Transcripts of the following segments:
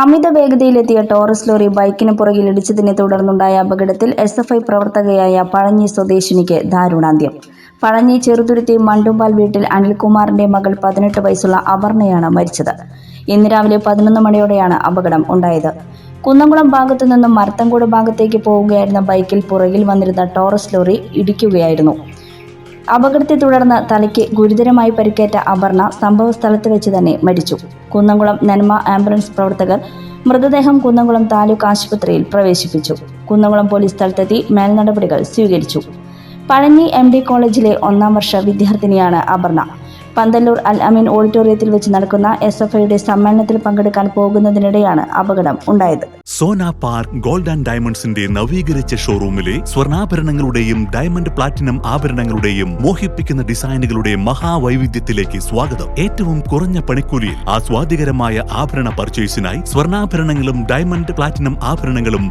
അമിത വേഗതയിലെത്തിയ Taurus lorry ബൈക്കിന് പുറകിൽ ഇടിച്ചതിനെ തുടർന്നുണ്ടായ അപകടത്തിൽ SFI പ്രവർത്തകയായ പഴഞ്ഞി സ്വദേശിനിക്ക് ദാരുണാന്ത്യം. പഴഞ്ഞി ചെറുതുരുത്തി മണ്ടുമ്പാൽ വീട്ടിൽ അനിൽകുമാറിന്റെ മകൾ 18 വയസ്സുള്ള അപർണയാണ് മരിച്ചത്. ഇന്ന് രാവിലെ 11 മണിയോടെയാണ് അപകടം ഉണ്ടായത്. കുന്നംകുളം ഭാഗത്തു നിന്നും മരത്തങ്കോട് ഭാഗത്തേക്ക് പോവുകയായിരുന്ന ബൈക്കിൽ പുറകിൽ വന്നിരുന്ന ടോറസ് ലോറി ഇടിക്കുകയായിരുന്നു. അപകടത്തെ തുടർന്ന് തലയ്ക്ക് ഗുരുതരമായി പരിക്കേറ്റ അപർണ സംഭവസ്ഥലത്ത് വെച്ച് തന്നെ മരിച്ചു. കുന്നംകുളം നന്മ ആംബുലൻസ് പ്രവർത്തകർ മൃതദേഹം കുന്നംകുളം താലൂക്ക് ആശുപത്രിയിൽ പ്രവേശിപ്പിച്ചു. കുന്നംകുളം പോലീസ് സ്ഥലത്തെത്തി മേൽനടപടികൾ സ്വീകരിച്ചു. പഴഞ്ഞി MD കോളേജിലെ 1ാം വർഷ വിദ്യാർത്ഥിനിയാണ് അപർണ. പന്തല്ലൂർ അൽ അമീൻ ഓഡിറ്റോറിയത്തിൽ വെച്ച് നടക്കുന്ന SFIയുടെ സമ്മേളനത്തിൽ പങ്കെടുക്കാൻ പോകുന്നതിനിടെയാണ് അപകടം ഉണ്ടായത്. സോന പാർക്ക് ഗോൾഡ് ആൻഡ് ഡയമണ്ട്സിന്റെ നവീകരിച്ച ഷോറൂമിലെ സ്വർണ്ണാഭരണങ്ങളുടെയും ഡയമണ്ട് പ്ലാറ്റിനം ആഭരണങ്ങളുടെയും മോഹിപ്പിക്കുന്ന ഡിസൈനുകളുടെ മഹാവൈവിധ്യത്തിലേക്ക് സ്വാഗതം. ഏറ്റവും കുറഞ്ഞ പണിക്കൂലിയിൽ ആസ്വാദികരമായ ആഭരണ പർച്ചേസിനായി സ്വർണ്ണാഭരണങ്ങളും ഡയമണ്ട് പ്ലാറ്റിനം ആഭരണങ്ങളും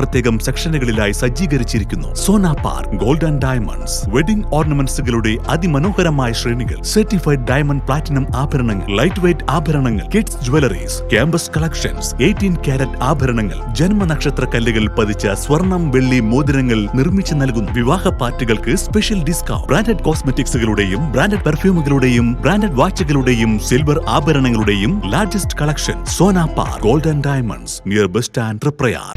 പ്രത്യേകം സെക്ഷനുകളിലായി സജ്ജീകരിച്ചിരിക്കുന്നു. Sona park gold and diamonds wedding ഓർണമെന്റ്സുകളുടെ അതിമനോഹരമായ ശ്രേണികൾ, സർട്ടിഫൈഡ് ഡയമണ്ട് പ്ലാറ്റിനം ആഭരണങ്ങൾ, ലൈറ്റ് വെയ്റ്റ് ആഭരണങ്ങൾ, kids jewelleries, campus collections, 18 carat ആഭരണങ്ങൾ, ജന്മനക്ഷത്ര കല്ലുകൾ പതിച്ച സ്വർണം, വെള്ളി മോതിരങ്ങൾ നിർമ്മിച്ചു നൽകുന്നു. വിവാഹ പാർട്ടികൾക്ക് സ്പെഷ്യൽ ഡിസ്കൗണ്ട്. ബ്രാൻഡഡ് കോസ്മെറ്റിക്സുകളുടെയും ബ്രാൻഡഡ് പെർഫ്യൂമുകളുടെയും ബ്രാൻഡഡ് വാച്ചുകളുടെയും സിൽവർ ആഭരണങ്ങളുടെയും largest collection. Sona park gold and diamonds, near bus stand, Triprayar.